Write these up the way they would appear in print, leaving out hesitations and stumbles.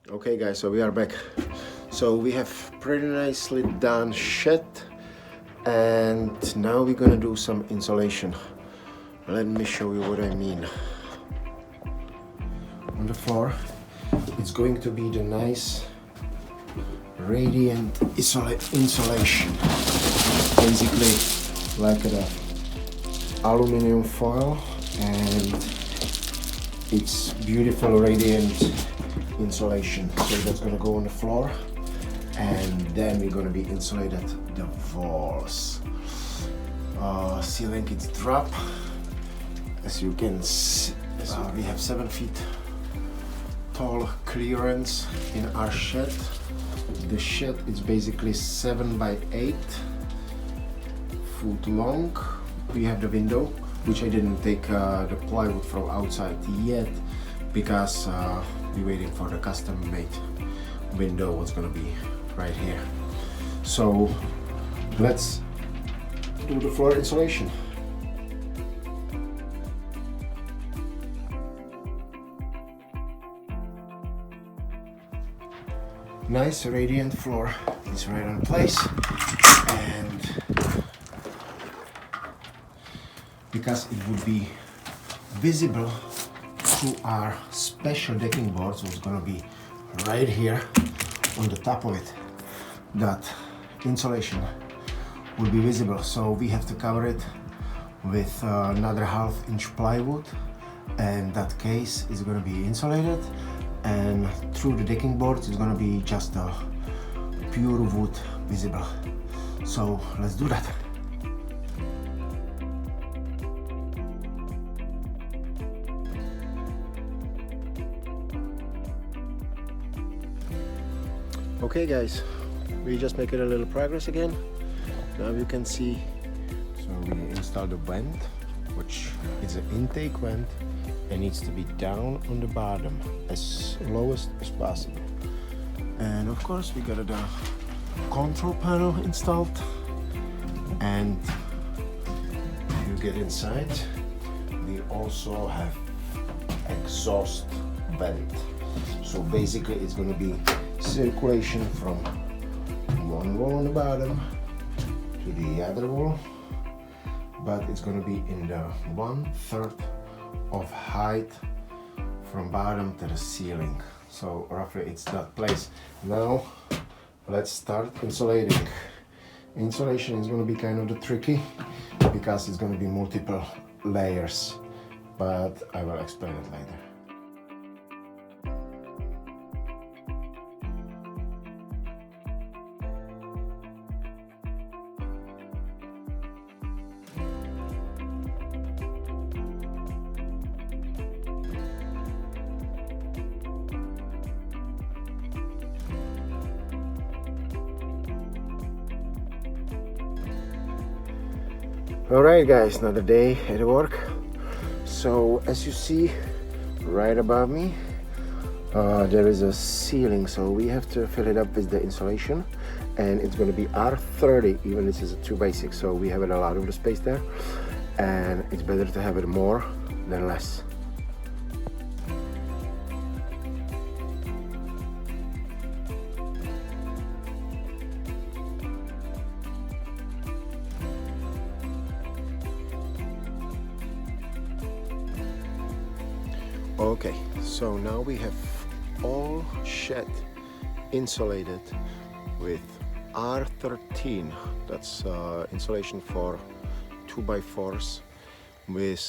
Okay guys, so we are back. So we have pretty nicely done shed, and now we're gonna do some insulation. Let me show you what I mean. On the floor it's going to be the nice radiant insulation, basically like the aluminum foil, and it's beautiful radiant insulation. So that's gonna go on the floor, and then we're gonna be insulated the walls. Ceiling is drop, as you can see. We have 7 feet tall clearance in our shed. The shed is basically 7 by 8 foot long. We have the window, which I didn't take the plywood from outside yet, because we're waiting for the custom made window, what's gonna be right here. So let's do the floor insulation. Nice radiant floor is right on place, and because it would be visible through our special decking board, so it's gonna be right here on the top of it, that insulation will be visible. So we have to cover it with another 1/2 inch plywood, and that case is gonna be insulated, and through the decking boards it's gonna be just a pure wood visible. So let's do that. Okay guys, we just make it a little progress again. Now you can see, so we installed a vent, which is an intake vent, and needs to be down on the bottom as lowest as possible. And of course we got the control panel installed, and if you get inside, we also have exhaust vent. So basically it's going to be circulation from one wall on the bottom to the other wall, but it's going to be in the 1/3 of height from bottom to the ceiling. So roughly it's that place. Now let's start insulating. Insulation is going to be kind of the tricky, because it's going to be multiple layers, but I will explain it later. Alright guys, another day at work. So as you see right above me, there is a ceiling, so we have to fill it up with the insulation, and it's going to be R30, even this is a 2x6, so we have a lot of the space there, and it's better to have it more than less. Okay, so now we have all shed insulated with R13. That's insulation for 2x4s with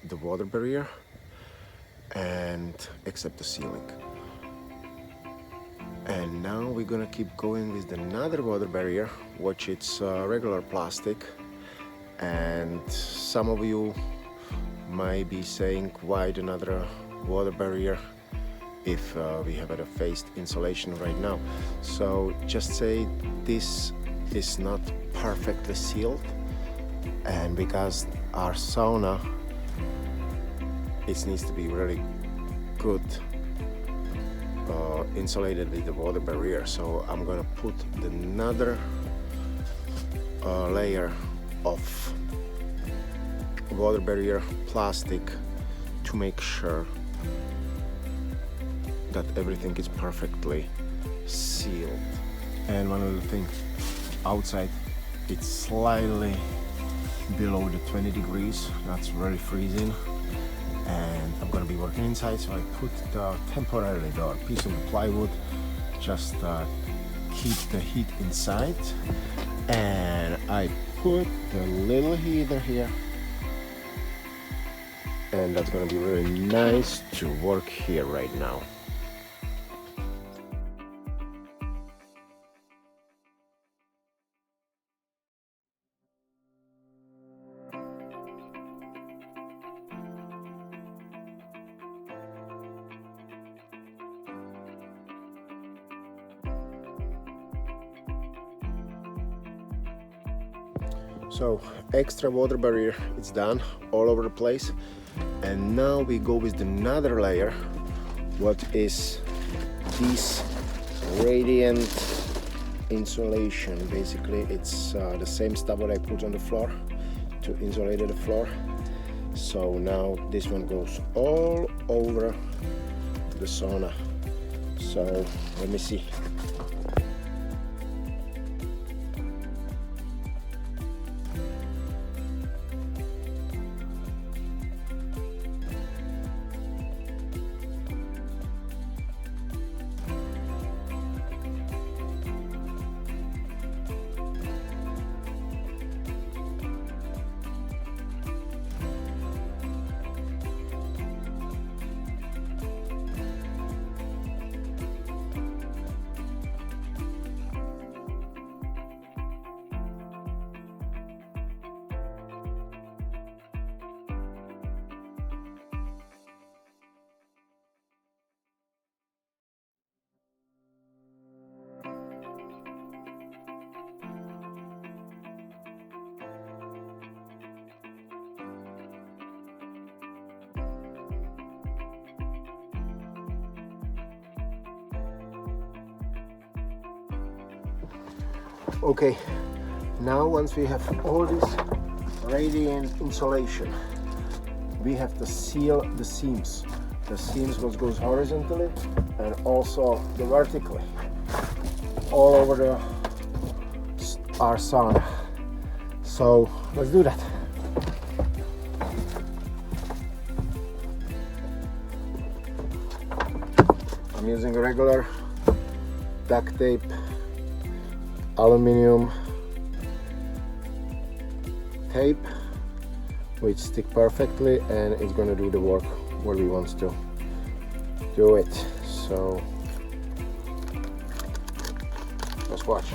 the water barrier, and except the ceiling. And now we're gonna keep going with another water barrier, which it's regular plastic. And some of you might be saying, why another water barrier if we have a faced insulation right now? So just say this is not perfectly sealed, and because our sauna, it needs to be really good insulated with the water barrier. So I'm gonna put another layer of water barrier plastic to make sure that everything is perfectly sealed. And one other thing, outside it's slightly below the 20 degrees, that's very freezing, and I'm gonna be working inside, so I put temporarily the piece of plywood just keep the heat inside, and I put the little heater here, and that's gonna be really nice to work here right now. So extra water barrier, it's done all over the place, and now we go with another layer, what is this radiant insulation. Basically it's the same stuff that I put on the floor to insulate the floor. So now this one goes all over the sauna. So let me see. Okay, now once we have all this radiant insulation, we have to seal the seams. The seams what goes horizontally and also the vertically all over our sauna. So let's do that. I'm using a regular duct tape, aluminum tape, which stick perfectly, and it's gonna do the work where we want to do it. So let's watch.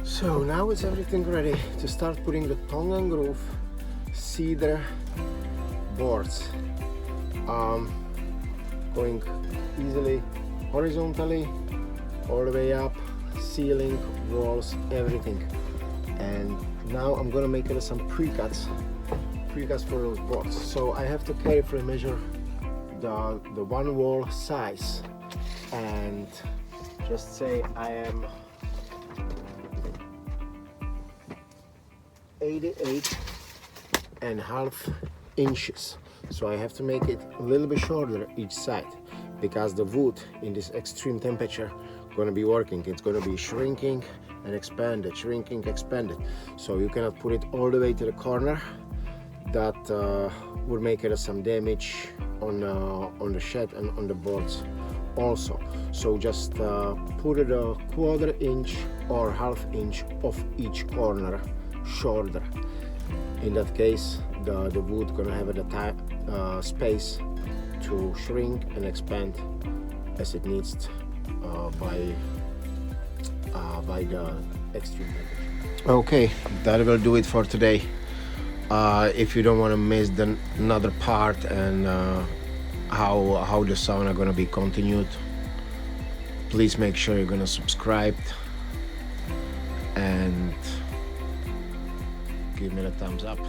So now it's everything ready to start putting the tongue and groove cedar boards, going easily horizontally all the way up, ceiling, walls, everything. And now I'm gonna make some pre-cuts for those boards. So I have to carefully measure the one wall size, and just say I am 88.5 inches. So I have to make it a little bit shorter each side. because the wood in this extreme temperature gonna be working. It's gonna be shrinking and expanded, shrinking, expanded. So you cannot put it all the way to the corner. That would make it some damage on the shed and on the boards also. So just put it a 1/4 inch or 1/2 inch off each corner shoulder. In that case, the wood gonna have the space to shrink and expand as it needs by the extreme temperature. Okay, that will do it for today. If you don't want to miss another part and how the sauna gonna be continued, please make sure you're gonna subscribe and give me the thumbs up.